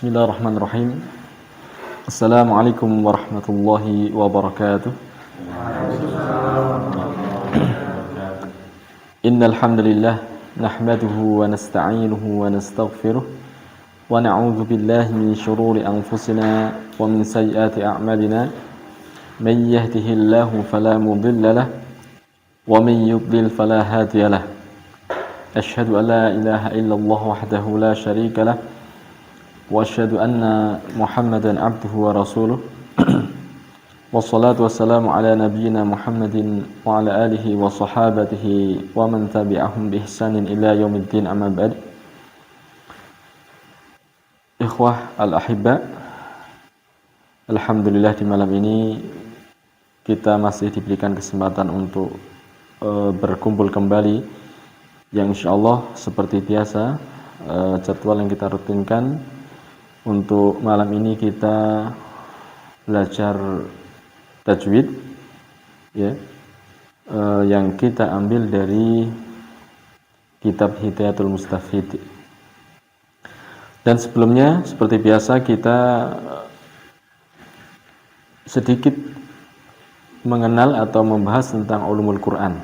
Bismillahirrahmanirrahim. Assalamualaikum warahmatullahi wabarakatuh. Innal hamdalillah nahmaduhu wa nasta'inuhu wa nastaghfiruh wa na'udzu billahi min shururi anfusina wa min sayyiati a'malina. Man yahdihillahu fala mudilla lahu wa man yudlil fala hadiya lahu. Asyhadu an la ilaha illallah wahdahu la syarika lahu wa asyhadu anna Muhammadan abduhu wa rasuluh. Wassalatu wassalamu ala nabiyyina Muhammadin wa ala alihi wa sahabatihi wa man tabi'ahum bi ihsanin ila yaumiddin, amma ba'd. Ikhwah al-ahibba, alhamdulillah di malam ini kita masih diberikan kesempatan untuk berkumpul kembali, yang insyaallah seperti biasa jadwal yang kita rutinkan. Untuk malam ini kita belajar tajwid, ya, yang kita ambil dari kitab Hidayatul Mustafid. Dan sebelumnya seperti biasa kita sedikit mengenal atau membahas tentang ulumul Quran.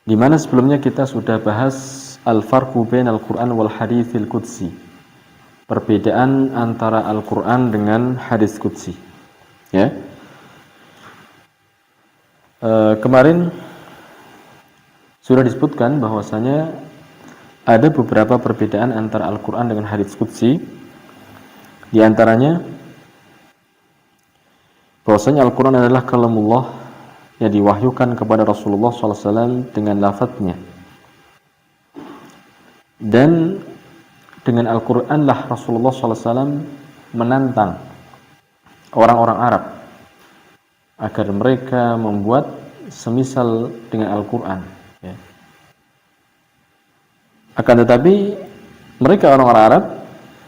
Di mana sebelumnya kita sudah bahas al-farqu bainal Quran wal haditsil qudsi. Perbedaan antara Al-Quran dengan hadis qudsi, ya. Kemarin sudah disebutkan bahwasanya ada beberapa perbedaan antara Al-Quran dengan hadis qudsi. Di antaranya bahwasanya Al-Quran adalah kalamullah yang diwahyukan kepada Rasulullah SAW dengan lafadznya, dan dengan Al-Quran lah Rasulullah SAW menantang orang-orang Arab agar mereka membuat semisal dengan Al-Quran, ya. Akan tetapi mereka orang-orang Arab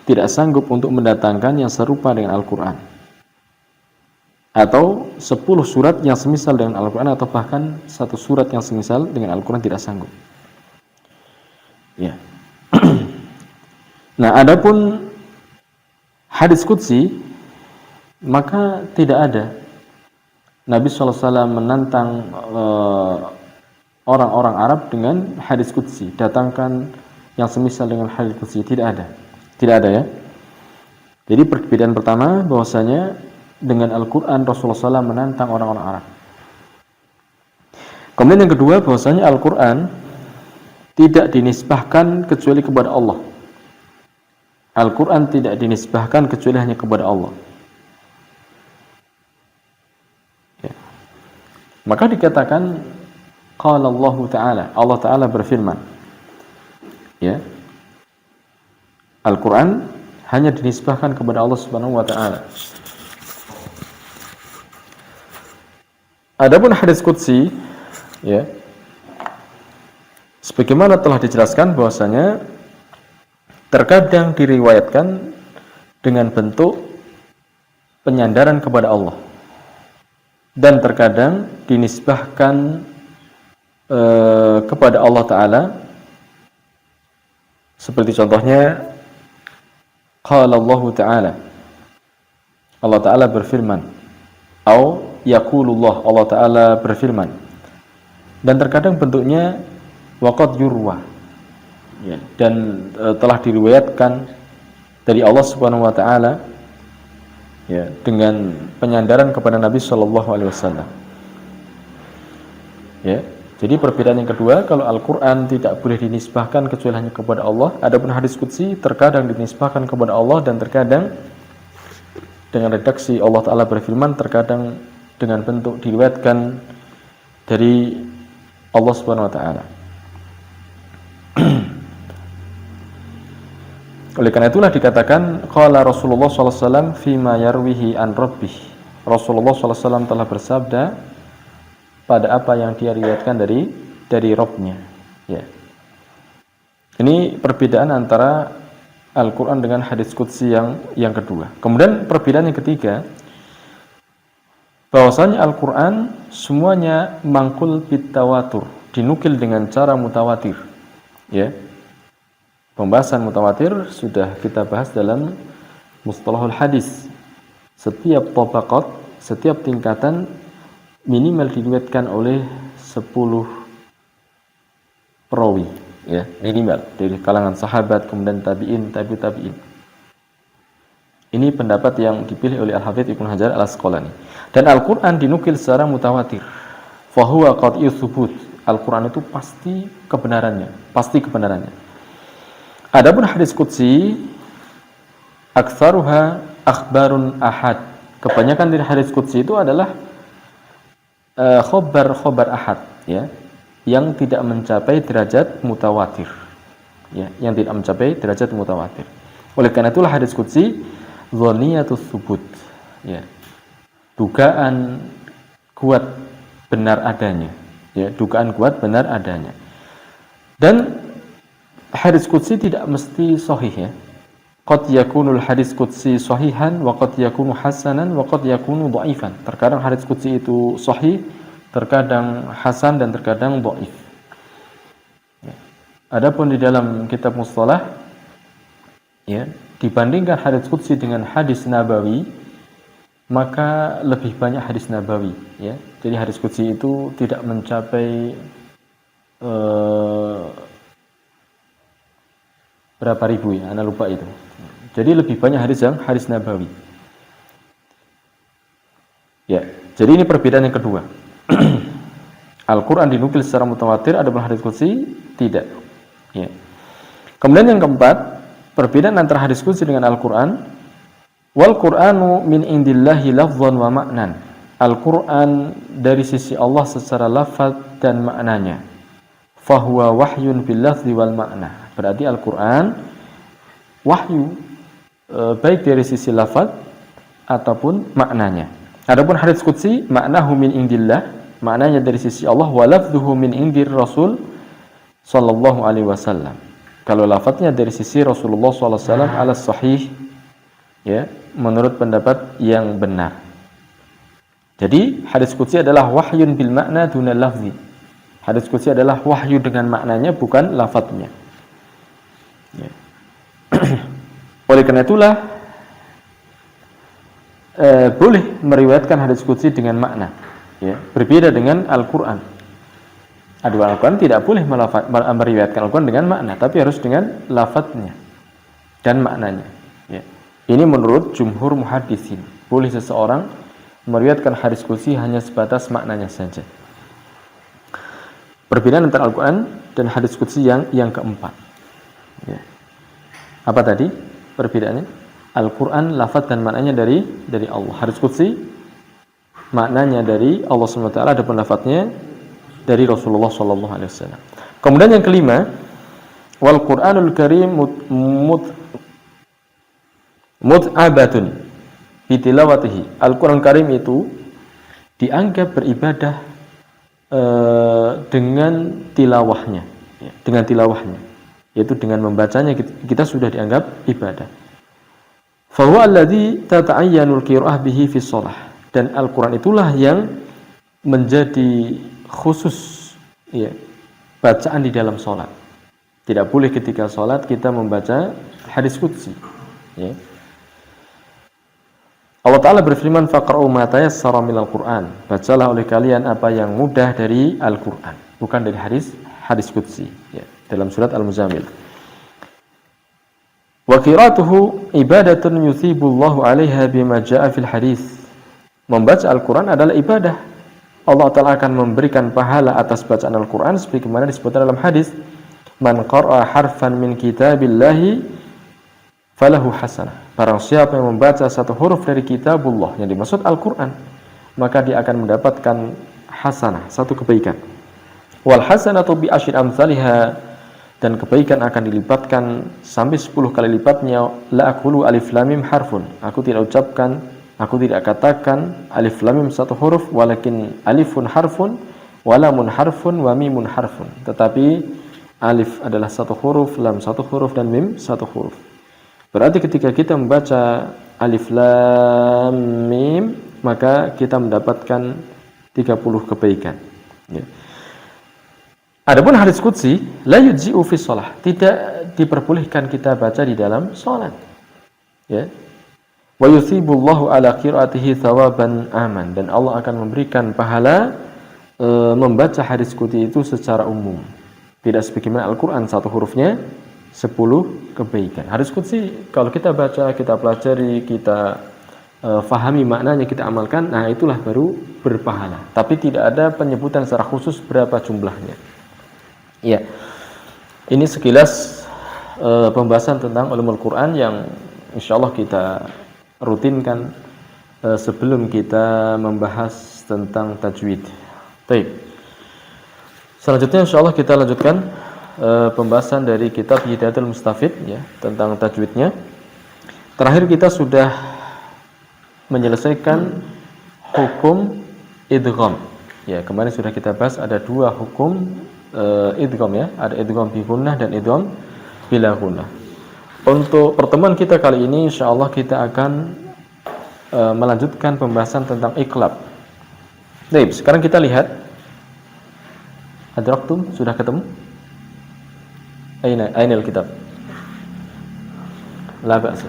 tidak sanggup untuk mendatangkan yang serupa dengan Al-Quran, atau 10 surat yang semisal dengan Al-Quran, atau bahkan 1 surat yang semisal dengan Al-Quran tidak sanggup, ya. Nah, adapun hadis qudsi, maka tidak ada. Nabi SAW menantang orang-orang Arab dengan hadis qudsi, datangkan yang semisal dengan hadis qudsi, tidak ada, ya. Jadi perbedaan pertama bahwasanya dengan Al-Quran Rasulullah SAW menantang orang-orang Arab. Kemudian yang kedua, bahwasanya Al-Quran tidak dinisbahkan kecuali kepada Allah. Al-Quran tidak dinisbahkan kecuali hanya kepada Allah, ya. Maka dikatakan qala Allah Ta'ala, Allah Ta'ala berfirman, ya. Al-Quran hanya dinisbahkan kepada Allah Subhanahu wa Ta'ala. Adapun hadis qudsi, ya, sebagaimana telah dijelaskan bahwasanya terkadang diriwayatkan dengan bentuk penyandaran kepada Allah, dan terkadang dinisbahkan kepada Allah Ta'ala, seperti contohnya qala Allah Ta'ala, Allah Ta'ala berfirman, atau yaqulullah, Allah Ta'ala berfirman. Dan terkadang bentuknya waqad yurwa, ya, dan telah diriwayatkan dari Allah Subhanahu wa Ta'ala, ya, dengan penyandaran kepada Nabi Shallallahu Alaihi Wasallam, ya. Jadi perbedaan yang kedua, kalau Al-Quran tidak boleh dinisbahkan kecuali hanya kepada Allah, adapun hadis qudsi terkadang dinisbahkan kepada Allah, dan terkadang dengan redaksi Allah Ta'ala berfirman, terkadang dengan bentuk diriwayatkan dari Allah Subhanahu wa Ta'ala. Oleh karena itulah dikatakan qala Rasulullah SAW fima yarwihi an rabbih. Rasulullah SAW telah bersabda pada apa yang dia riwayatkan dari Rabb-nya, ya. Ini perbedaan antara Al-Quran dengan hadis qudsi yang kedua. Kemudian perbedaan yang ketiga, bahwasanya Al-Quran semuanya mangkul bitawatur, dinukil dengan cara mutawatir, ya. Pembahasan mutawatir sudah kita bahas dalam mustalahul hadis. Setiap tabaqat, setiap tingkatan minimal diriwayatkan oleh 10 perawi, ya, minimal dari kalangan sahabat, kemudian tabi'in, tabi'in. Ini pendapat yang dipilih oleh Al-Hafidz Ibnu Hajar Al-Asqalani. Dan Al-Qur'an dinukil secara mutawatir. Fa huwa qat'iyyu tsubut. Al-Qur'an itu pasti kebenarannya. Adapun hadis qudsi aktsaruha akhbarun ahad. Kebanyakan dari hadis qudsi itu adalah khobar ahad, ya, yang tidak mencapai derajat mutawatir. Ya, yang tidak mencapai derajat mutawatir. Oleh karena itulah hadis qudsi dhaniyatus tsubut, ya. Dugaan kuat benar adanya, ya, dugaan kuat benar adanya. Dan hadis qudsi tidak mesti sahih, ya. Qad yakunul hadis qudsi sahihan wa qad yakunu hasanan wa qad yakunu dhaifan. Terkadang hadis qudsi itu sahih, terkadang hasan dan terkadang dhaif. Ya. Adapun di dalam kitab mustalah, ya, dibandingkan hadis qudsi dengan hadis nabawi, maka lebih banyak hadis nabawi, ya. Jadi hadis qudsi itu tidak mencapai berapa ribu, ya, Anda lupa itu. Jadi lebih banyak hadis nabawi. Ya, jadi ini perbedaan yang kedua. Al-Qur'an dinukil secara mutawatir, adapun hadis qudsi tidak. Ya. Kemudian yang keempat, perbedaan antara hadis qudsi dengan Al-Qur'an. Wal Qur'anu min indillahi lafdhan wa ma'nan. Al-Qur'an dari sisi Allah secara lafaz dan maknanya. Fahuwa wahyun bil lafzi wal ma'na. Berarti Al-Qur'an wahyu, baik dari sisi lafaz ataupun maknanya. Adapun hadis qudsi maknahu min indillah, maknanya dari sisi Allah, wa lafdhuhu min indir Rasul sallallahu alaihi wasallam. Kalau lafaznya dari sisi Rasulullah sallallahu alaihi wasallam ala sahih, ya, menurut pendapat yang benar. Jadi hadis qudsi adalah wahyun bil makna duna lafzi. Hadis qudsi adalah wahyu dengan maknanya, bukan lafaznya. Ya. Oleh karena itulah boleh meriwayatkan hadis qudsi dengan makna, ya, berbeda dengan Al-Qur'an. Al-Qur'an tidak boleh meriwayatkan Al-Qur'an dengan makna, tapi harus dengan lafadznya dan maknanya, ya. Ini menurut jumhur muhaddisin. Boleh seseorang meriwayatkan hadis qudsi hanya sebatas maknanya saja. Perbedaan antara Al-Qur'an dan hadis qudsi yang keempat, ya. Apa tadi perbedaannya? Al-Qur'an lafaz dan maknanya dari Allah. Hadis qudsi maknanya dari Allah SWT, adapun lafaznya dari Rasulullah sallallahu alaihi wasallam. Kemudian yang kelima, wal Qur'anul Karim mut'abatun bi tilawatihi. Al-Qur'an Karim itu dianggap beribadah dengan tilawahnya, ya, dengan tilawahnya, yaitu dengan membacanya kita sudah dianggap ibadah. Fa huwa alladzi tata'ayyanul qira'ah bihi fi shalah. Dan Al-Qur'an itulah yang menjadi khusus, ya, bacaan di dalam salat. Tidak boleh ketika salat kita membaca hadis qudsi, ya. Allah Ta'ala berfirman, faqra'u ma tayassara minal Qur'an. Bacalah oleh kalian apa yang mudah dari Al-Qur'an, bukan dari hadis qudsi, ya, dalam surat Al-Muzammil. Wa qira'atuhu ibadatun yuthibullahu 'alaiha bima jaa'a fil hadis. Membaca Al-Qur'an adalah ibadah. Allah Ta'ala akan memberikan pahala atas bacaan Al-Qur'an sebagaimana disebutkan dalam hadis, man qara'a harfan min kitabillahi falahu hasanah. Barang siapa yang membaca satu huruf dari kitabullah, yang dimaksud Al-Qur'an, maka dia akan mendapatkan hasanah, satu kebaikan. Wal hasanatu bi asyri amsalha, dan kebaikan akan dilipatkan sampai 10 kali lipatnya. La aqulu alif lam mim harfun. Aku tidak katakan alif lam mim satu huruf, walakin alifun harfun, wa lamun harfun, wa mimun harfun. Tetapi alif adalah satu huruf, lam satu huruf, dan mim satu huruf. Berarti ketika kita membaca alif lam mim, maka kita mendapatkan 30 kebaikan, ya. Adapun hadis qudsi la yujzi'u fi shalah, tidak diperbolehkan kita baca di dalam salat. Ya. Wa yusibullahu ala qiraatihi thawaban aman, dan Allah akan memberikan pahala membaca hadis qudsi itu secara umum. Tidak sebagaimana Al-Qur'an satu hurufnya 10 kebaikan. Hadis qudsi kalau kita baca, kita pelajari, kita fahami maknanya, kita amalkan, nah itulah baru berpahala. Tapi tidak ada penyebutan secara khusus berapa jumlahnya. Ya. Ini sekilas pembahasan tentang ulumul Quran yang insyaallah kita rutinkan sebelum kita membahas tentang tajwid. Baik. Selanjutnya insyaallah kita lanjutkan pembahasan dari kitab Hidayatul Mustafid ya, tentang tajwidnya. Terakhir kita sudah menyelesaikan hukum idgham. Ya, kemarin sudah kita bahas ada dua hukum idgham ya, ada idgham bi gunnah dan idgham bila gunnah. Untuk pertemuan kita kali ini insyaallah kita akan melanjutkan pembahasan tentang iqlab. Baik, sekarang kita lihat. Adraktum, sudah ketemu? Ainal kitab. La ba'sa.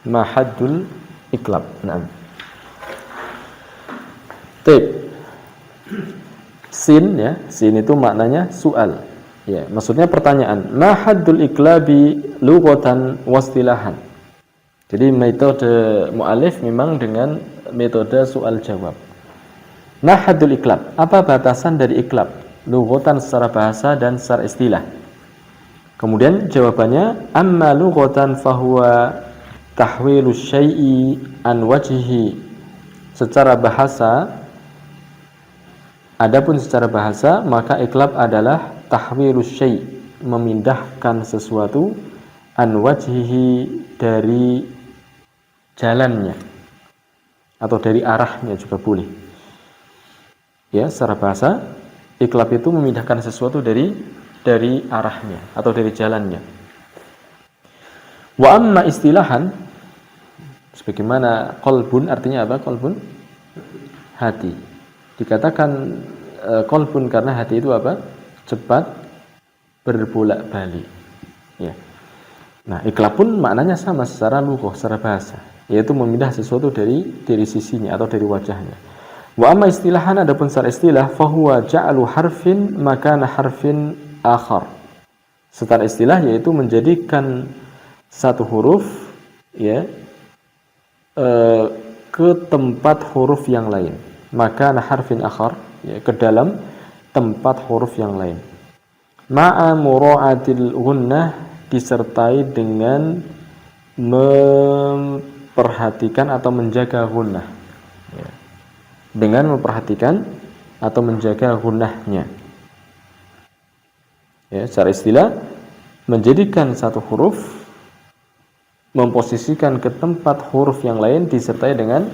Mahaddul iqlab. Naam. Baik. Sin ya, sin itu maknanya soal. Ya, maksudnya pertanyaan. Mahaddul iqlabi lughatan wastilahan. Jadi metode mu'alif memang dengan metode soal jawab. Mahaddul iqlab, apa batasan dari iqlab? Lughatan secara bahasa dan secara istilah. Kemudian jawabannya, amma lughatan fahuwa tahwilu syai'i an wajhihi. Secara bahasa, adapun secara bahasa, maka iqlab adalah tahwilu syai', memindahkan sesuatu, an wajhihi, dari jalannya atau dari arahnya juga boleh. Ya, secara bahasa iqlab itu memindahkan sesuatu dari arahnya atau dari jalannya. Wa amma istilahan, sebagaimana qalbun, artinya apa qalbun? Hati. Dikatakan qalbun karena hati itu apa? Cepat berbolak-balik. Ya. Nah, iqlab pun maknanya sama secara lughah, secara bahasa, yaitu memindah sesuatu dari sisinya atau dari wajahnya. Wa amma istilahan, adapun secara istilah, fahuwa ja'alu harfin makana harfin akhar. Secara istilah yaitu menjadikan satu huruf ya ke tempat huruf yang lain, maka harfin akhar ya, ke dalam tempat huruf yang lain. Ma'a mura'atil gunnah, disertai dengan memperhatikan atau menjaga gunnah ya. Dengan memperhatikan atau menjaga gunnahnya ya, secara istilah menjadikan satu huruf, memposisikan ke tempat huruf yang lain disertai dengan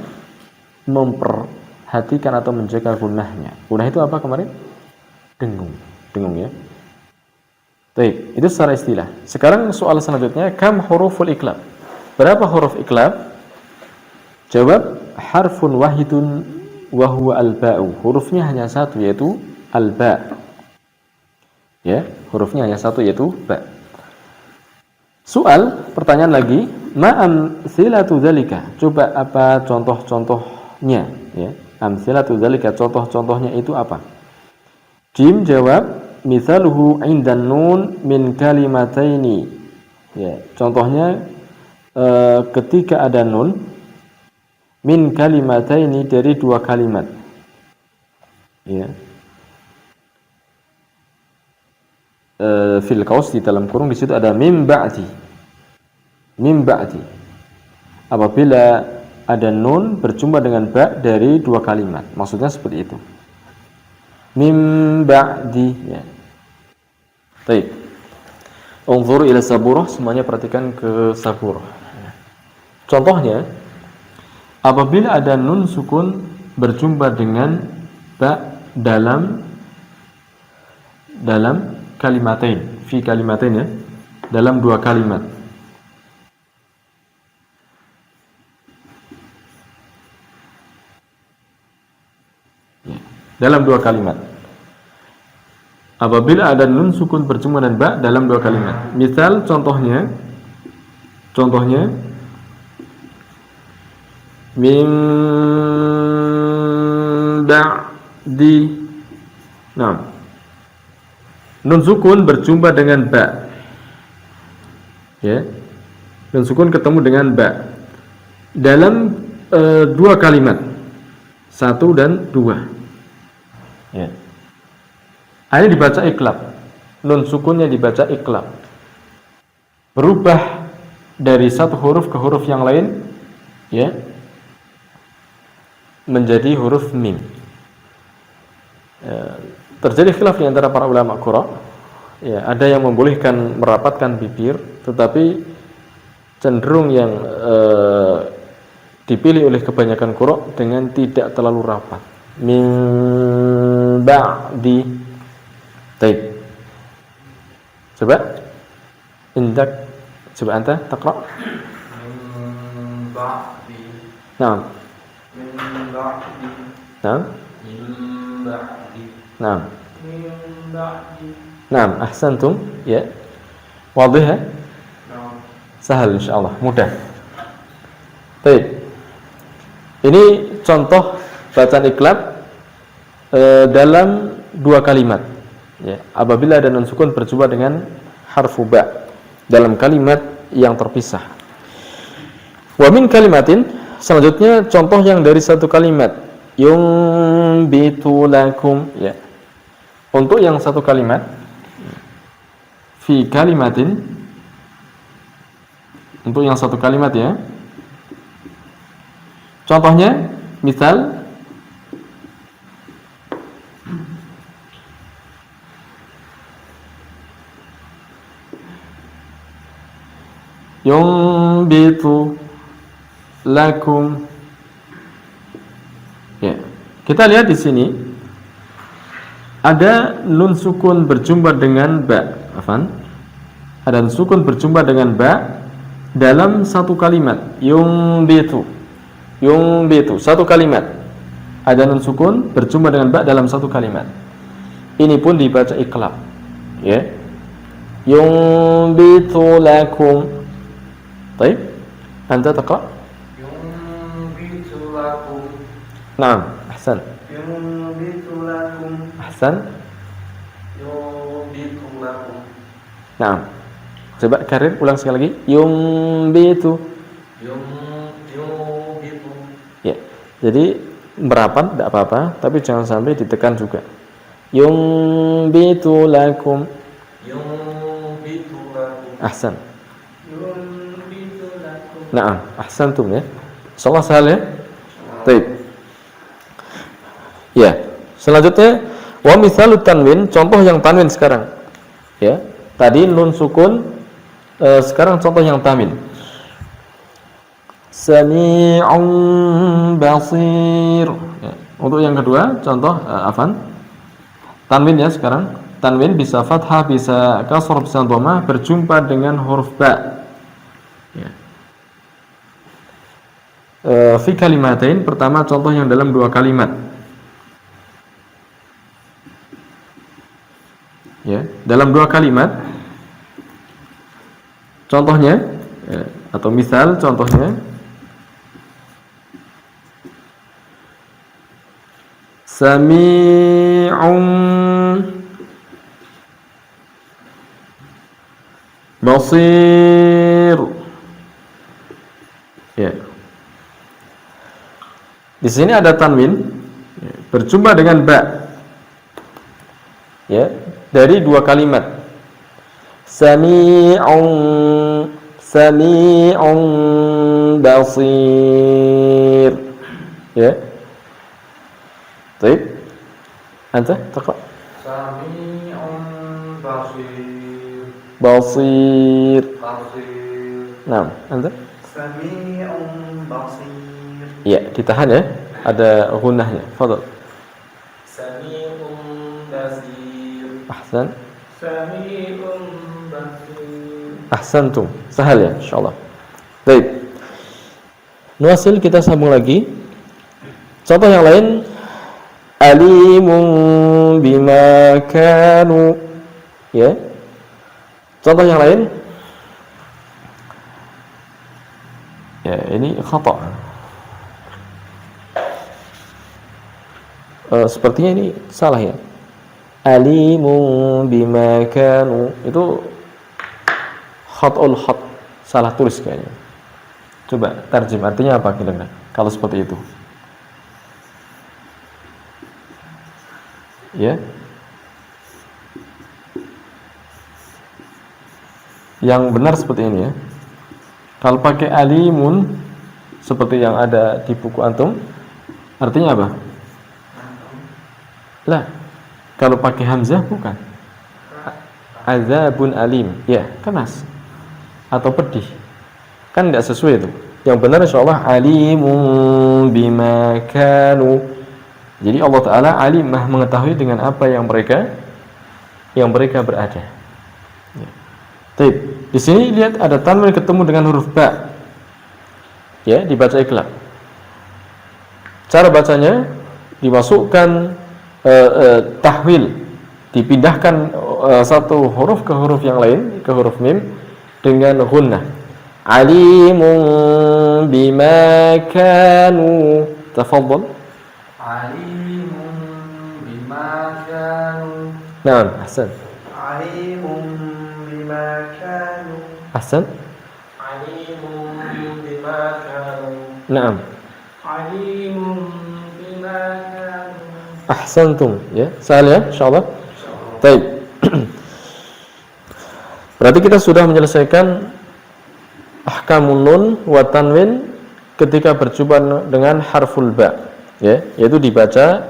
memperhatikan atau menjaga gunnahnya. Gunnah itu apa kemarin? Dengung ya. Baik, itu secara istilah. Sekarang soal selanjutnya, kam huruful iqlab? Berapa huruf iqlab? Jawab, harfun wahidun wa huwa al-ba'u. Hurufnya hanya satu, yaitu al-ba'. Ya, hurufnya hanya satu, yaitu ba'. Soal, pertanyaan lagi, ma'amthilatu dzalika. Coba apa contoh-contohnya ya. Amthilatu dzalika, contoh-contohnya itu apa? Jim jawab, mithaluhu 'indan nun min kalimataini. Ya, contohnya ketika ada nun min kalimataini, dari dua kalimat. Ya. Fil qaus, di dalam kurung, di situ ada mim ba'di. Mim ba'di. Apabila ada nun berjumpa dengan ba dari dua kalimat, maksudnya seperti itu. Mim ba'di ya. Baik. Unzur ila saburah, semuanya perhatikan ke saburah. Contohnya, apabila ada nun sukun berjumpa dengan ba dalam kalimatain, fi kalimatain ya, dalam dua kalimat. Ya, dalam dua kalimat. Apabila ada nun sukun berjumpa dengan ba dalam dua kalimat. Misal contohnya min ba'di. Nah, nun sukun berjumpa dengan ba. Ya. Nun sukun ketemu dengan ba dalam dua kalimat. 1 dan 2. Ya. Ini dibaca iqlab. Nun sukunnya dibaca iqlab. Berubah dari satu huruf ke huruf yang lain, ya, menjadi huruf mim. Terjadi khilaf di antara para ulama qira. Ya, ada yang membolehkan merapatkan bibir, tetapi cenderung yang dipilih oleh kebanyakan qira dengan tidak terlalu rapat. Min ba'di. Baik. Coba indak, coba anta taqra. Min ba'di. Naam. Min ba'di. Naam. Min ba'di. Naam. Min ba'di. Naam, ahsantum. Ya. Wadih ya? Naam. Sahal insyaallah, mudah. Baik. Ini contoh bacaan iqlab dalam dua kalimat. Ya, apabila ada nun sukun berjumpa dengan harfu ba dalam kalimat yang terpisah. Wa min kalimatin, selanjutnya contoh yang dari satu kalimat. Yumbitu lakum, ya. Untuk yang satu kalimat fi kalimatin, untuk yang satu kalimat ya. Contohnya, misal yumbitu lakum. Ya. Kita lihat di sini ada nun sukun berjumpa dengan ba. Ada nun sukun berjumpa dengan ba dalam satu kalimat. Yumbitu, satu kalimat. Ada nun sukun berjumpa dengan ba dalam satu kalimat. Ini pun dibaca iqlab. Ya. Yumbitu lakum. Baik. Anta taqra. Yumbitu lakum. Naam, ahsan. Yumbitu lakum. Ahsan. Yumbitu lakum. Naam. Coba karir ulang sekali lagi. Yumbitu. Yumbitu. Ya. Jadi merapat tidak apa-apa, tapi jangan sampai ditekan juga. Yumbitu lakum. Yumbitu lakum. Ahsan. Naam, ahsantum ya. Insyaallah sahal ya. Baik. Ya, selanjutnya wa misalut tanwin, contoh yang tanwin sekarang. Ya. Tadi nun sukun, sekarang contoh yang tanwin. Sami'un basir. Ya. Untuk yang kedua, contoh tanwin ya sekarang. Tanwin bisa fathah, bisa kasrah, bisa dhammah, berjumpa dengan huruf ba. Ya. Fi kalimatain, pertama contoh yang dalam dua kalimat. Ya, dalam dua kalimat. Contohnya ya, atau misal contohnya Sami'un basir. Ya. Di sini ada tanwin ya, berjumpa dengan ba. Ya, dari dua kalimat. Sami'un basir. Ya. Baik. Anta taqra. Sami'un basir. Nah, anta? Sami'un basir. Ya, ditahan ya. ada gunnahnya. Fadhal. Sami'un basir. Ahsan. Sami'un basir. Ahsantum. Sahal ya, insyaallah. Baik. Nuasil, kita sambung lagi. Contoh yang lain, alimun bima kanu. Ya. Contoh yang lain. Ya, ini khata'. Sepertinya ini salah ya. Alimun bima kanu. Itu khat'ul khat'. Salah tulis kayaknya. Coba tarjim, artinya apa kira-kira kalau seperti itu? Ya. Yang benar seperti ini ya. Kalau pakai alimun seperti yang ada di buku antum, artinya apa? Lah, kalau pakai hamzah bukan. Azabun alim, ya, keras atau pedih. Kan tidak sesuai itu. Yang benar insyaallah alimun bima kanu. Jadi Allah Ta'ala alim, Maha mengetahui dengan apa yang mereka berada. Ya. Baik, di sini lihat ada tanwin ketemu dengan huruf ba. Ya, dibaca iqlab. Cara bacanya dimasukkan tahwil, dipindahkan satu huruf ke huruf yang lain, ke huruf mim dengan gunnah. Alimun bima kanu. Tafadhal. Alimun bima kanu. Naam, ahsan. Alimun bima kanu. Ahsan. Alimun bima kanu. Naam. Alimun bima kanu. Ahsantum, ya. Sahal ya, insyaallah. Baik. Berarti kita sudah menyelesaikan ahkamun nun wa tanwin ketika berjumpa dengan harful ba, ya, yaitu dibaca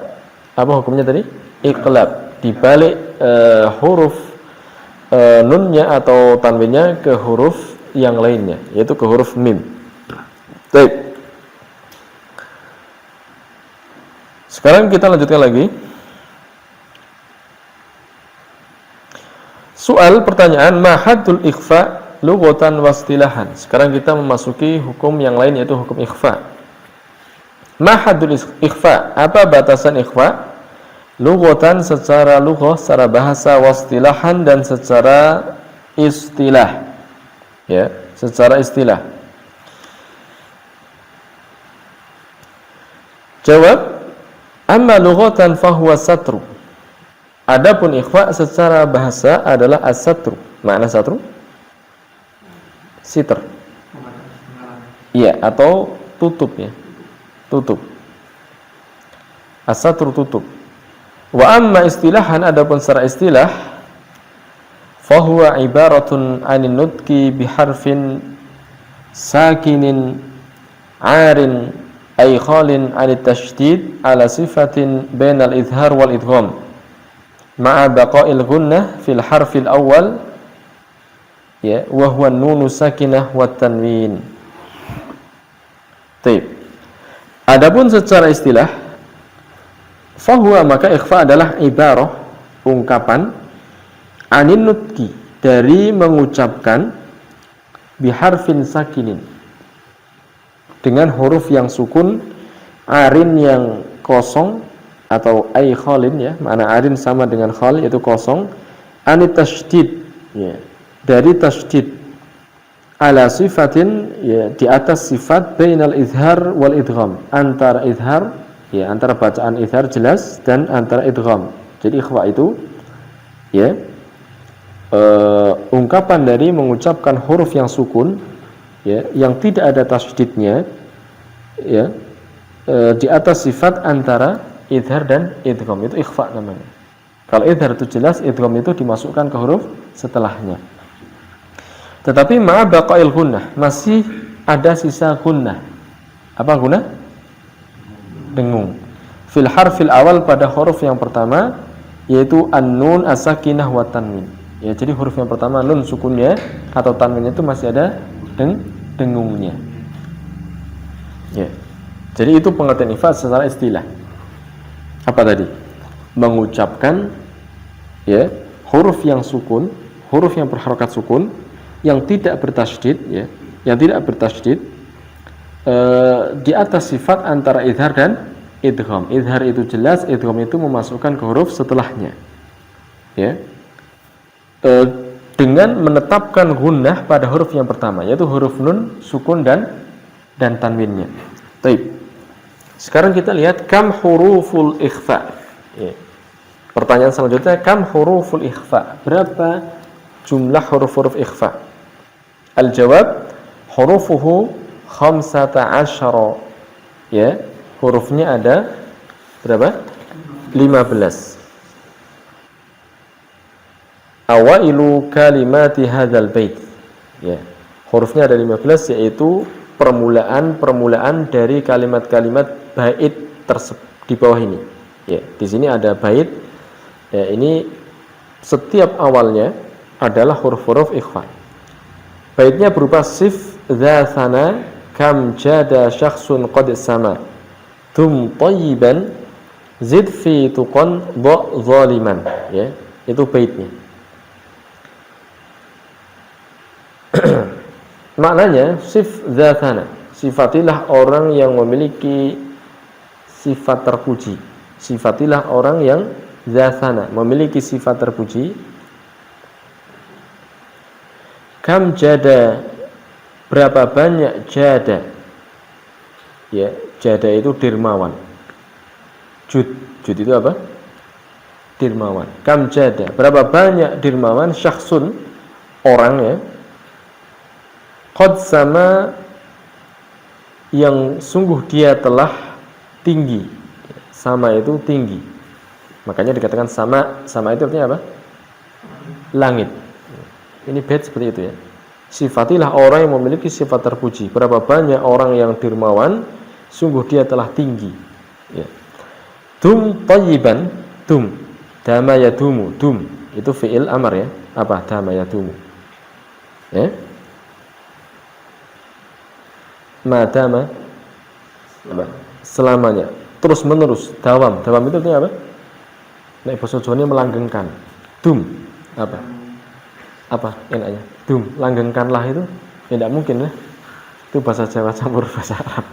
apa hukumnya tadi? Iqlab, dibalik huruf nunnya atau tanwinnya ke huruf yang lainnya, yaitu ke huruf mim. Baik. Sekarang kita lanjutkan lagi. Soal pertanyaan mahaddul ikhfa lughatan wastilahan. Sekarang kita memasuki hukum yang lain, yaitu hukum ikhfa. Mahaddul ikhfa, apa batasan ikhfa? Lughatan secara lughah, secara bahasa, wastilahan dan secara istilah. Ya, secara istilah. Jawab, amma lughatan fahuwa satru. Adapun ikhfa secara bahasa adalah as-satru. Makna satru? Sitr. Iya, atau tutup ya. Tutup. As-satru tutup. Wa amma istilahan, adapun secara istilah, fahuwa ibaratun 'anil nutqi biharfin sakinin 'arin ay khalin 'anit tasydid ala sifatin bainal idhar wal idgham ma'a baqa'il gunnah fil harfil awal, ya, wa huwa nunu sakinah wat tanwin. Baik. Adapun secara istilah, fahuwa, maka ikhfa adalah ibarah, ungkapan, anin nutqi, dari mengucapkan, biharfin sakinin, dengan huruf yang sukun, arin yang kosong, atau ay khalin, ya, makna arin sama dengan khal, yaitu kosong, anit tasydid, ya, dari tasydid, ala sifatin, ya, di atas sifat, bainal izhar wal idgham, antara izhar, ya, antara bacaan izhar jelas dan antara idgham. Jadi ikhfa itu, ya, ungkapan dari mengucapkan huruf yang sukun, ya, yang tidak ada tasydidnya, ya, di atas sifat antara idhar dan idgham, itu ikhfa namanya. Kalau idhar itu jelas, idgham itu dimasukkan ke huruf setelahnya. Tetapi ma'a baqa'il gunnah, masih ada sisa gunnah. Apa gunnah? Dengung. Fil harfil awal, pada huruf yang pertama, yaitu an-nun as-sakinah wa tanwin. Ya, jadi huruf yang pertama nun sukunnya atau tanwinnya itu masih ada dengungnya. Ya. Jadi itu pengertian ikhfa secara istilah. Apa tadi? Mengucapkan ya huruf yang sukun, huruf yang berharokat sukun, yang tidak bertasydid, ya, yang tidak bertasydid di atas sifat antara idhar dan idgham. Idhar itu jelas, idgham itu memasukkan ke huruf setelahnya. Ya. Dengan menetapkan gunnah pada huruf yang pertama, yaitu huruf nun, sukun dan tanwinnya. Baik. Sekarang kita lihat kam huruful ikhfa. Ya. Pertanyaan selanjutnya, kam huruful ikhfa? Berapa jumlah huruf-huruf ikhfa? Al-jawab, hurufuhu 15. Ya, hurufnya ada berapa? 15. Awailu kalimati hadzal bait. Ya. Hurufnya ada 15, yaitu permulaan dari kalimat-kalimat bait di bawah ini. Ya, di sini ada bait. Ya, ini setiap awalnya adalah huruf-huruf ikhfa. Baitnya berupa sif dzatsana kam jada syakhsun qad sama tum tayyiban zid fi tuqan dha zaliman. Ya, itu baitnya. Maknanya sif dzatana, sifatilah orang yang memiliki sifat terpuji. Sifatilah orang yang dzatana, memiliki sifat terpuji. Kam jada, berapa banyak jada? Ya, jada itu dermawan. Jud itu apa? Dermawan. Kam jada, berapa banyak dermawan? Syakhsun, orang, ya. Qad sama, yang sungguh dia telah tinggi. Sama itu tinggi. Makanya dikatakan sama itu artinya apa? Langit. Ini bait seperti itu, ya. Sifatilah orang yang memiliki sifat terpuji. Berapa banyak orang yang dermawan, sungguh dia telah tinggi. Ya. Dum tayyiban, dum, dama yadumu, dum itu fi'il amar, ya. Apa? Dama yadumu. Ya. Madama, selamanya, terus menerus, dawam itu artinya apa? Nek basa Jawa melanggengkan. Dum apa enaknya? Dum, langgengkanlah itu ya tidak mungkin, ya. Itu bahasa Jawa campur bahasa Arab.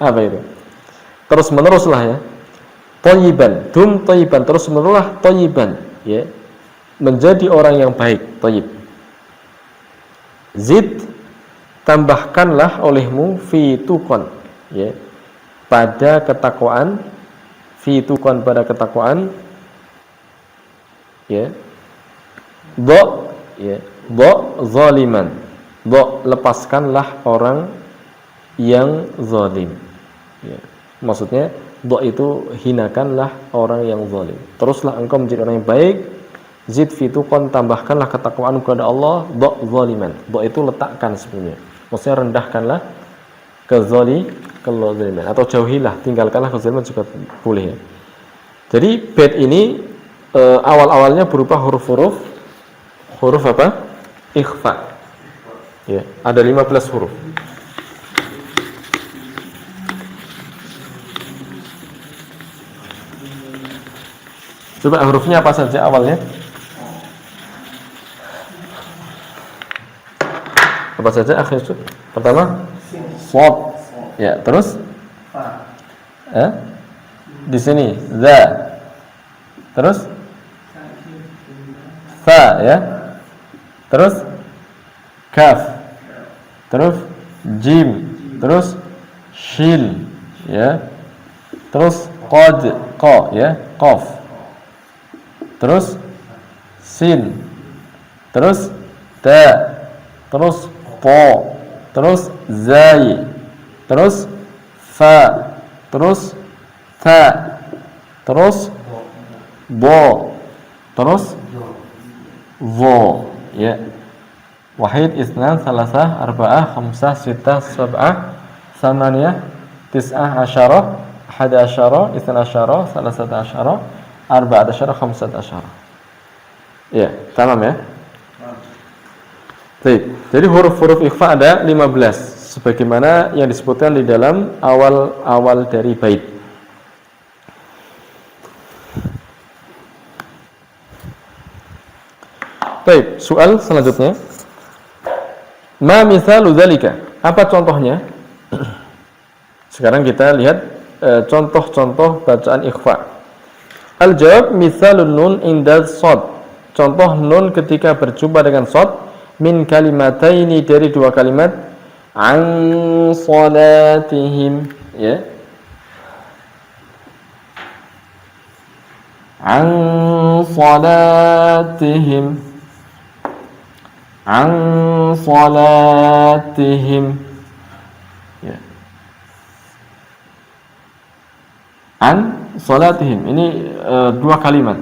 Apa itu? Terus meneruslah, ya. Thayyiban, dum thayyiban, terus meneruslah thayyiban, ya. Menjadi orang yang baik, thayyib. Zid, tambahkanlah olehmu fi tuqan, ya, pada ketakwaan, fi tuqan, pada ketakwaan, ya. Dha, ya, dha zaliman, dha, lepaskanlah orang yang zalim, ya. Maksudnya dha itu hinakanlah orang yang zalim. Teruslah engkau menjadi orang yang baik. Zid fi tuqan, tambahkanlah ketakwaan kepada Allah. Dha zaliman, dha itu letakkan sebenarnya. Maksudnya rendahkanlah kezaliman, atau jauhilah, tinggalkanlah kezaliman juga boleh, ya. Jadi bait ini awal-awalnya berupa huruf apa? Ikhfa. Ya, ada 15 huruf. Coba hurufnya apa saja awalnya? Apa saja akhir itu? Pertama shad. Ya, terus di sini za. Terus fa, ya. Terus kaf. Terus jim. Terus shin, ya. Terus qad, qa, ya, qaf. Terus sin. Terus ta. Terus po, terus zai, terus fa, terus ta, terus bo, terus vo, ya. Wahid, isnan, salasah, arba'ah, khamsah, sittah, sab'ah, samaniyah, tis'ah, asyarah, ahada asyarah, isnan asyarah, salasata asyarah, arba'at asyarah, khamsat asyarah. Ya, tamam, ya. Baik, jadi huruf-huruf ikhfa ada 15. sebagaimana yang disebutkan di dalam awal-awal dari bait. Baik, soal selanjutnya. Ma mithalu dzalika? Apa contohnya? Sekarang kita lihat contoh-contoh bacaan ikhfa. Al-jawab mithalun nun inda shad. Contoh nun ketika berjumpa dengan shad min kalimataini dari dua kalimat an salatihim, ya. An salatihim. An salatihim, ya. An salatihim ini dua kalimat.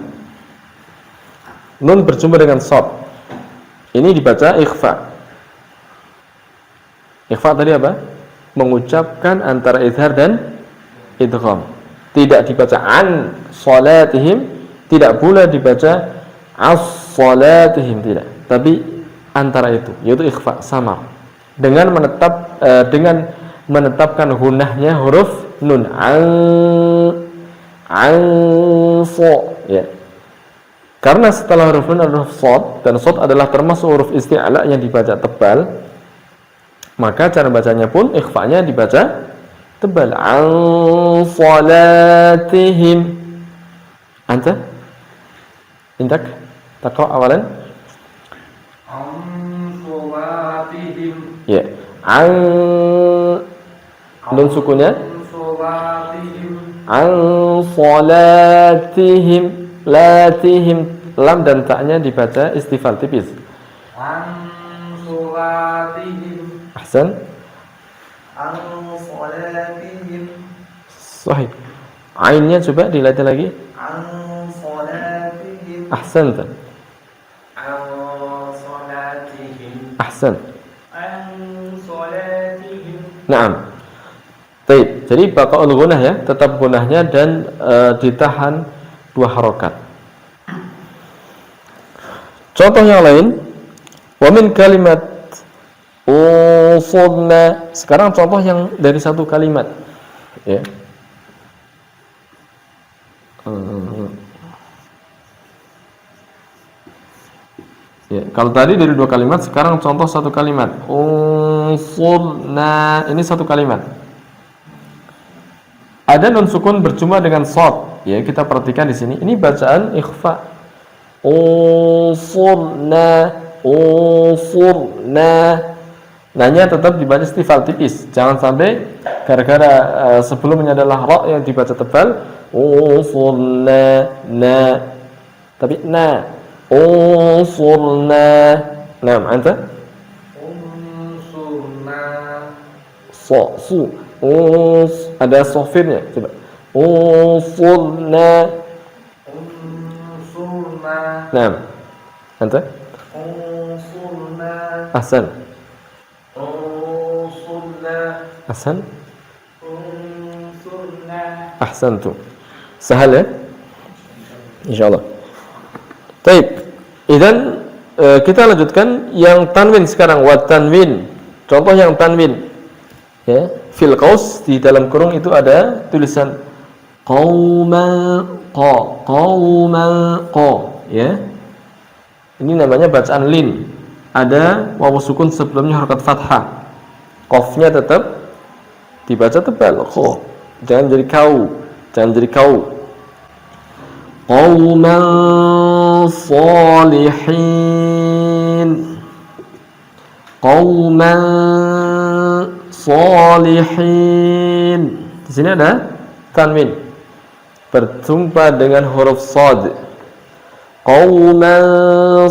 Nun berjumpa dengan shad. Ini dibaca ikhfa. Ikhfa tadi apa? Mengucapkan antara izhar dan idgham. Tidak dibaca an salatihim, tidak pula dibaca as salatihim, tidak. Tapi antara itu, yaitu ikhfa samar. Dengan menetapkan gunahnya huruf nun an so, ya. Karena setelah huruf nun adalah huruf shad, dan shad adalah termasuk huruf isti'la yang dibaca tebal, maka cara bacanya pun ikhfa'nya dibaca tebal. An salatihim. Anta? Intak? Taqra awalan? An salatihim. Ya. An nun sukunnya? An salatihim. Latihim. Lam dan ta'nya dibaca istifal tipis. An salatihim. Ahsan. An salatihim. Sahih. Ainnya coba dilihat lagi. An salatihim. Ahsan. An salatihim. Ahsan. An salatihim. Naam. Baik. Jadi baqaul gunah, ya, tetap gunahnya dan ditahan dua harokat. Contoh yang lain, wa min kalimat usulna. Sekarang contoh yang dari satu kalimat, ya. Ya, kalau tadi dari dua kalimat, sekarang contoh satu kalimat. Usulna, ini satu kalimat. Ada nun sukun berjumpa dengan shad. Ya, kita perhatikan di sini. Ini bacaan ikhfa. Usulna, usulna. Nanya tetap dibaca istifal tipis. Jangan sampai gara-gara sebelumnya adalah ra yang dibaca tebal. Usulna, na. Tapi na. Usulna. Nah, anta? Unsurna. Su. Ada sofirnya, coba. Usulna. Unsurna. Nah, anta? Unsurna. Ahsan. Unsurna. Ahsan. Unsurna. Ahsantu. Sahal, ya? Insyaallah. Baik. Idzan kita lanjutkan yang tanwin sekarang. Wa tanwin. Contoh yang tanwin. Ya, fil qaus, di dalam kurung itu ada tulisan qauman qa, ya. Ini namanya bacaan lin. Ada wawu sukun sebelumnya harakat fathah. Qafnya tetap dibaca tebal, qa. Jangan jadi kau, jangan jadi kau. Qauman salihin. Qauman salihin. Di sini ada tanwin berjumpa dengan huruf shad. Qauman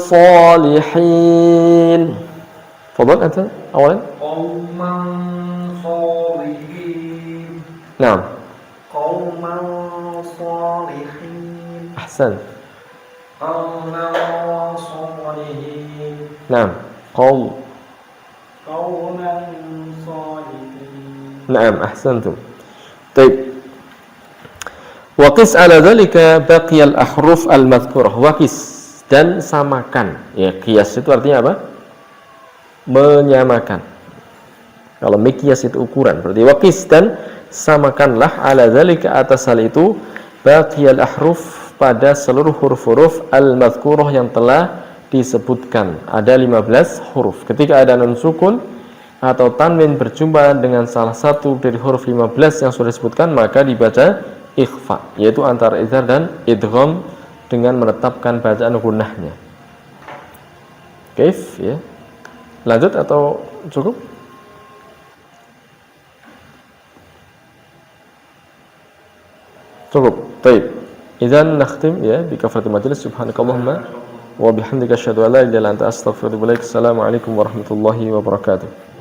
salihin. Fadhal anta awalan. Qauman salihin. Naam. Qauman salihin. Ahsan. Qauman salihin. Naam. Qauman salihin. Naam, ahsantum. Baik. Waqis ala dzalika baqiyal ahruf al-madhkurah. Waqis, dan samakan. Ya, qiyas itu artinya apa? Menyamakan. Kalau miqyas itu ukuran, berarti waqis, dan samakanlah ala dzalika atas hal itu baqiyal ahruf pada seluruh huruf-huruf al-madhkurah yang telah disebutkan. Ada 15 huruf. Ketika ada nun sukun atau tanwin berjumpa dengan salah satu dari huruf 15 yang sudah disebutkan, maka dibaca ikhfa, yaitu antara izhar dan idgham dengan menetapkan bacaan gunnahnya. Kaif ya? Lanjut atau cukup? Cukup. Baik. Idzan nakhtim ya bi kafaratil majlis. Subhanakallahumma wa bihamdika asyhadu an la ilaha illa anta astaghfiruka wa atubu ilaik. Assalamualaikum warahmatullahi wabarakatuh.